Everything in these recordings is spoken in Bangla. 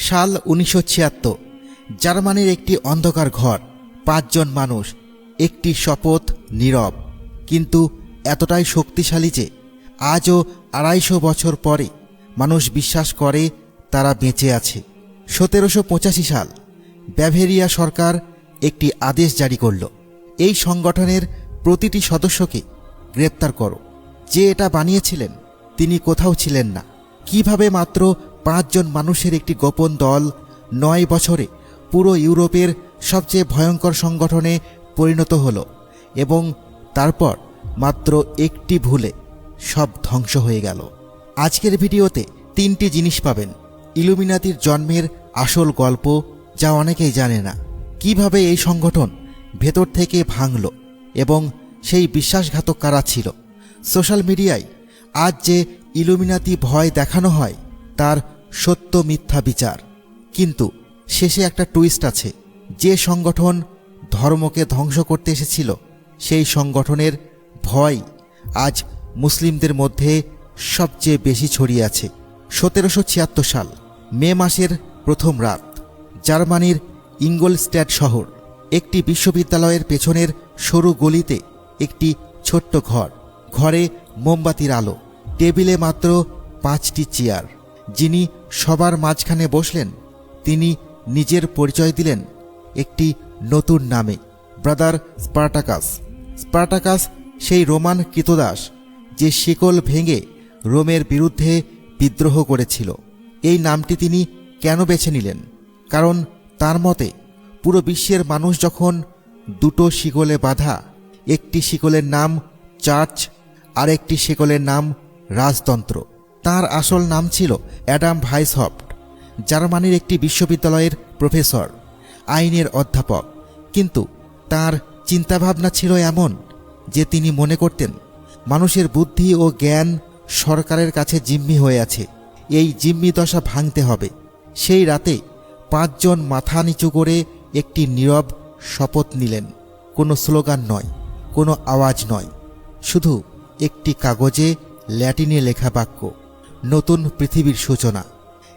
সাল 1976। জার্মানির একটি অন্ধকার ঘর, 5 জন মানুষ, একটি শপথ, নীরব কিন্তু এতটাই শক্তিশালী যে আজও 250 বছর পরে মানুষ বিশ্বাস করে তারা বেঁচে আছে। 1785 সাল ব্যাভেরিয়া সরকার একটি আদেশ জারি করল, এই সংগঠনের প্রতিটি সদস্যকে গ্রেপ্তার করো। যে এটা বানিয়েছিলেন তিনি কোথাও ছিলেন না। কিভাবে মাত্র 5 জন মানুষের একটি গোপন দল 9 বছরে পুরো ইউরোপের সবচেয়ে ভয়ঙ্কর সংগঠনে পরিণত হলো এবং তারপর মাত্র একটি ভুলে সব ধ্বংস হয়ে গেল। আজকের ভিডিওতে 3টি জিনিস পাবেন। ইলুমিনাতির জন্মের আসল গল্প, যা অনেকেই জানে না, কিভাবে এই সংগঠন ভেতর থেকে ভাঙল এবং সেই বিশ্বাসঘাতক কারা ছিল। সোশ্যাল মিডিয়ায় আজ যে ইলুমিনাতি ভয় দেখানো হয় তার সত্য মিথ্যা বিচার, কিন্তু শেষে একটা টুইস্ট আছে। যে সংগঠন ধর্মকে ধ্বংস করতে এসেছিল সেই সংগঠনের ভয় আজ মুসলিমদের মধ্যে সবচেয়ে বেশি ছড়িয়ে আছে। 1776 সাল মে মাসের প্রথম রাত, জার্মানির ইঙ্গলস্ট্যাড শহর, একটি বিশ্ববিদ্যালয়ের পেছনের সরু গলিতে একটি ছোট্ট ঘর। ঘরে মোমবাতির আলো, টেবিলে মাত্র 5টি চেয়ার। যিনি সবার মাঝখানে বসলেন তিনি নিজের পরিচয় দিলেন একটি নতুন নামে, ব্রাদার স্পার্টাকাস। স্পার্টাকাস সেই রোমান কৃতদাস যে শিকল ভেঙে রোমের বিরুদ্ধে বিদ্রোহ করেছিল। এই নামটি তিনি কেন বেছে নিলেন? কারণ তার মতে পুরো বিশ্বের মানুষ যখন দুটো শিকলে বাঁধা, একটি শিকলের নাম চার্চ আর একটি শিকলের নাম রাজতন্ত্র। তার আসল নাম ছিল অ্যাডাম ভাইসহফট, জার্মানির একটি বিশ্ববিদ্যালয়ের প্রফেসর, আইনের অধ্যাপক। কিন্তু তার চিন্তাভাবনা ছিল এমন যে তিনি মনে করতেন মানুষের বুদ্ধি ও জ্ঞান সরকারের কাছে জিম্মি হয়ে আছে, এই জিম্মি দশা ভাঙতে হবে। সেই রাতে 5 জন মাথা নিচু করে একটি নীরব শপথ নিলেন। কোনো স্লোগান নয়, কোনো আওয়াজ নয়, শুধু একটি কাগজে ল্যাটিনে লেখা বাক্য, নতুন পৃথিবীর সূচনা।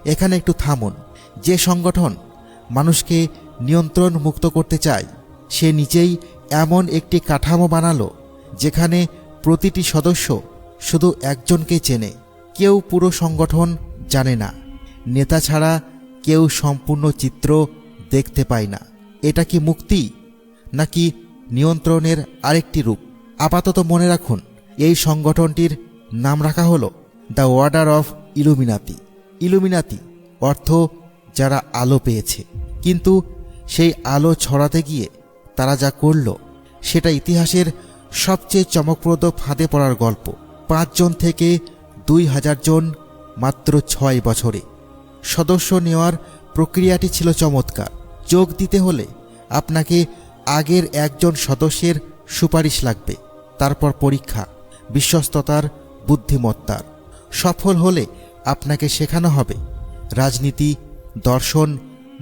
এখানে একটু থামুন। যে সংগঠন মানুষকে নিয়ন্ত্রণ মুক্ত করতে চায় সে নিজেই এমন একটি কাঠামো বানালো যেখানে প্রতিটি সদস্য শুধু একজনকে চেনে। কেউ পুরো সংগঠন জানে না। নেতা ছাড়া কেউ সম্পূর্ণ চিত্র দেখতে পায় না। এটা কি মুক্তি নাকি নিয়ন্ত্রণের আরেকটি রূপ? আপাতত মনে রাখুন, এই সংগঠনটির নাম রাখা হলো the order of Illuminati. Illuminati অর্থ যারা আলো পেয়েছে, কিন্তু সেই আলো ছড়াতে গিয়ে তারা যা করল সেটা ইতিহাসের সবচেয়ে চমকপ্রদ ফাঁদে পড়ার গল্প। 5 জন থেকে 2000 জন মাত্র 6 বছরে। সদস্য নেওয়ার প্রক্রিয়াটি ছিল চমৎকার। যোগ দিতে হলে আপনাকে আগের একজন সদস্যের সুপারিশ লাগবে, তারপর পরীক্ষা, বিশ্বস্ততার, বুদ্ধিমত্তার। সফল হলে আপনাকে শেখানো হবে রাজনীতি, দর্শন,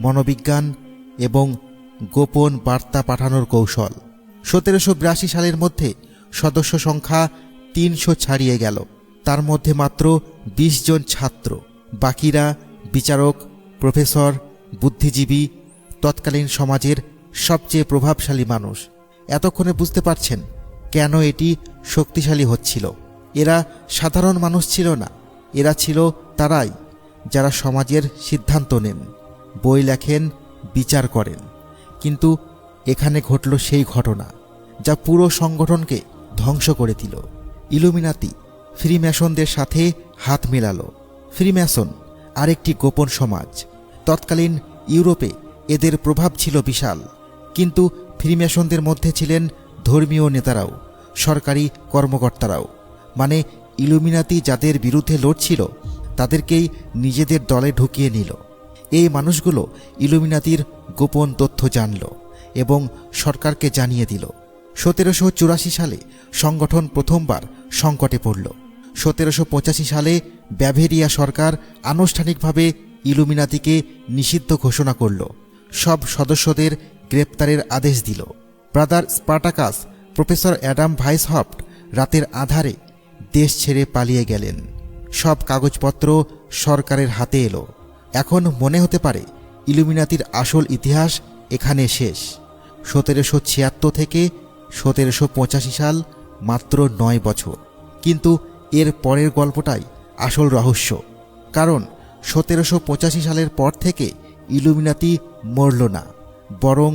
মনোবিজ্ঞান এবং গোপন বার্তা পাঠানোর কৌশল। 1782 সালের মধ্যে সদস্য সংখ্যা 300 ছাড়িয়ে গেল। তার মধ্যে মাত্র 20 জন ছাত্র, বাকিরা বিচারক, প্রফেসর, বুদ্ধিজীবী, তৎকালীন সমাজের সবচেয়ে প্রভাবশালী মানুষ। এতক্ষণে বুঝতে পারছেন কেন এটি শক্তিশালী হচ্ছিল। এরা সাধারণ মানুষ ছিল না, এরা ছিল তারাই যারা সমাজের সিদ্ধান্ত নেন, বই লেখেন, বিচার করেন। কিন্তু এখানে ঘটল সেই ঘটনা যা পুরো সংগঠনকে ধ্বংস করে দিল। ইলুমিনাতি ফ্রিম্যাসনদের সাথে হাত মেলালো। ফ্রিম্যাসন আরেকটি গোপন সমাজ। তৎকালীন ইউরোপে এদের প্রভাব ছিল বিশাল, কিন্তু ফ্রিম্যাসনদের মধ্যে ছিলেন ধর্মীয় নেতারাও, সরকারি কর্মকর্তারাও। মানে ইলুমিনাতি যাদের বিরুদ্ধে লড়ছিল তাদেরকেই নিজেদের দলে ঢুকিয়ে নিল। এই মানুষগুলো ইলুমিনাতির গোপন তথ্য জানল এবং সরকারকে জানিয়ে দিল। 1784 সালে সংগঠন প্রথমবার সংকটে পড়ল। 1785 সালে ব্যাভেরিয়া সরকার আনুষ্ঠানিকভাবে ইলুমিনাতিকে নিষিদ্ধ ঘোষণা করল। সব সদস্যদের গ্রেপ্তারের আদেশ দিল। ব্রাদার স্পার্টাকাস, প্রফেসর অ্যাডাম ভাইসহফট রাতের আধারে দেশ ছেড়ে পালিয়ে গেলেন। সব কাগজপত্র সরকারের হাতে এলো। এখন মনে হতে পারে ইলুমিনাতির আসল ইতিহাস এখানে শেষ। 1776 থেকে 1785 সাল, মাত্র 9 বছর। কিন্তু এর পরের গল্পটাই আসল রহস্য। কারণ 1785 সালের পর থেকে ইলুমিনাতি মরল না, বরং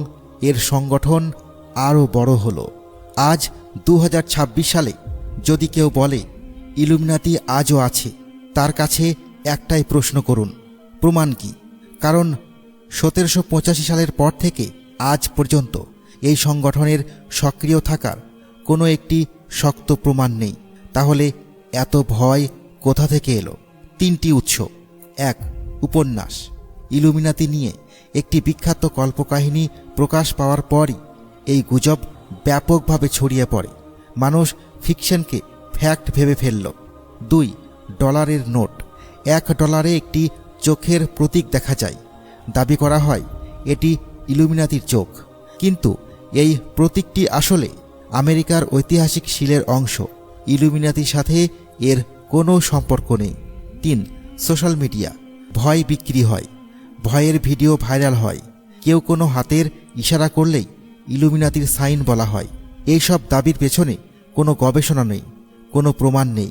এর সংগঠন আরও বড় হলো। আজ 2026 সালে যদি কেউ বলে ইলুমিনাতি আজও আছে, তার কাছে একটাই প্রশ্ন করুন, প্রমাণ কি? কারণ 1785 সালের পর থেকে আজ পর্যন্ত এই সংগঠনের সক্রিয় থাকার কোনো একটি শক্ত প্রমাণ নেই। তাহলে এত ভয় কোথা থেকে এলো? 3টি উৎস। 1. উপন্যাস। ইলুমিনাতি নিয়ে একটি বিখ্যাত কল্পকাহিনী প্রকাশ পাওয়ার পরই এই গুজব ব্যাপকভাবে ছড়িয়ে পড়ে। মানুষ ফিকশনকে ফ্যাক্ট ভেবে ফেলল। 2. ডলারের নোট। $1 একটি চোখের প্রতীক দেখা যায়। দাবি করা হয় এটি ইলুমিনাতির চোখ, কিন্তু এই প্রতীকটি আসলে আমেরিকার ঐতিহাসিক শিলের অংশ। ইলুমিনাতির সাথে এর কোনো সম্পর্ক নেই। 3. Social media. ভয় বিক্রি হয়, ভয়ের ভিডিও ভাইরাল হয়, কেউ কোনো হাতের ইশারা করলেই ইলুমিনাতির সাইন বলা হয়। এইসব দাবির পেছনে কোনো গবেষণা নেই, কোনো প্রমাণ নেই,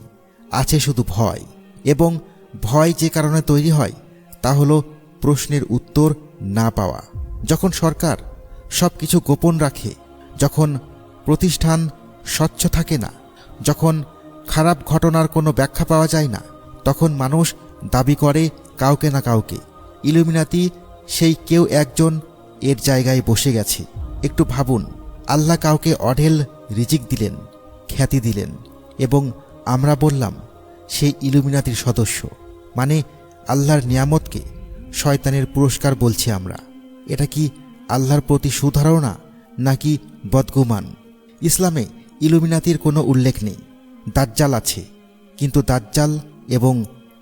আছে শুধু ভয়। এবং ভয় যে কারণে তৈরি হয় তা হলো প্রশ্নের উত্তর না পাওয়া। যখন সরকার সব কিছু গোপন রাখে, যখন প্রতিষ্ঠান স্বচ্ছ থাকে না, যখন খারাপ ঘটনার কোনো ব্যাখ্যা পাওয়া যায় না, তখন মানুষ দাবি করে কাউকে না কাউকে। ইলুমিনাতি সেই কেউ একজন এর জায়গায় বসে গেছে। একটু ভাবুন, আল্লাহ কাউকে অঢেল রিজিক দিলেন, খ্যাতি দিলেন, এবং আমরা বললাম সেই ইলুমিনাতির সদস্য। মানে আল্লাহর নিয়ামতকে শয়তানের পুরস্কার বলছি আমরা। এটা কি আল্লাহর প্রতি সুধারণা নাকি বদগুমান? ইসলামে ইলুমিনাতির কোনো উল্লেখ নেই। দাজ্জাল আছে, কিন্তু দাজ্জাল এবং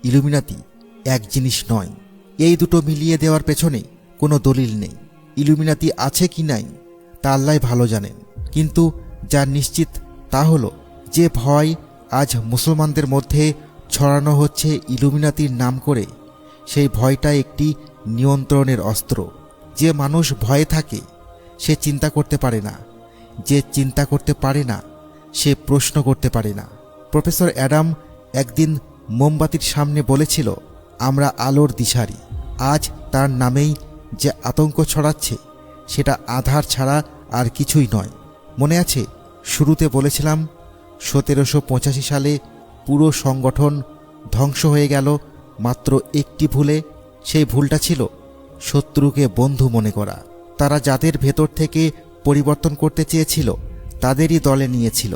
ইলুমিনাতি এক জিনিস নয়। এই দুটো মিলিয়ে দেওয়ার পেছনে কোনো দলিল নেই। ইলুমিনাতি আছে কি নাই তা আল্লাহ ভালো জানেন। কিন্তু যা নিশ্চিত তা হলো যে ভয় আজ মুসলমানদের মধ্যে ছড়ানো হচ্ছে ইলুমিনাতির নাম করে, সেই ভয়টা একটি নিয়ন্ত্রণের অস্ত্র। যে মানুষ ভয়ে থাকে সে চিন্তা করতে পারে না, যে চিন্তা করতে পারে না সে প্রশ্ন করতে পারে না। প্রফেসর অ্যাডাম একদিন মোমবাতির সামনে বলেছিল, আমরা আলোর দিশারি। আজ তার নামেই যে আতঙ্ক ছড়াচ্ছে সেটা আধার ছাড়া আর কিছুই নয়। মনে আছে শুরুতে বলেছিলাম 1785 সালে পুরো সংগঠন ধ্বংস হয়ে গেল মাত্র একটি ভুলে। সেই ভুলটা ছিল শত্রুকে বন্ধু মনে করা। তারা যাদের ভেতর থেকে পরিবর্তন করতে চেয়েছিল তাদেরই দলে নিয়েছিল,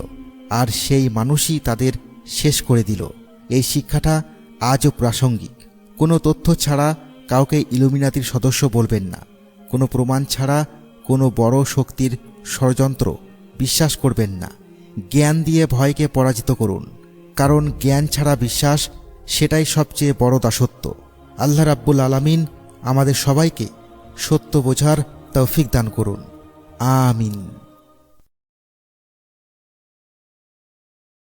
আর সেই মানুষই তাদের শেষ করে দিল। এই শিক্ষাটা আজও প্রাসঙ্গিক। কোনো তথ্য ছাড়া কাউকে ইলুমিনাতির সদস্য বলবেন না। কোনো প্রমাণ ছাড়া কোনো বড় শক্তির ষড়যন্ত্র বিশ্বাস করবেন না। জ্ঞান দিয়ে ভয়কে পরাজিত করুন, কারণ জ্ঞান ছাড়া বিশ্বাস সেটাই সবচেয়ে বড় দাসত্ব। আল্লাহ রাব্বুল আলামিন আমাদের সবাইকে সত্য বোঝার তৌফিক দান করুন। আমিন।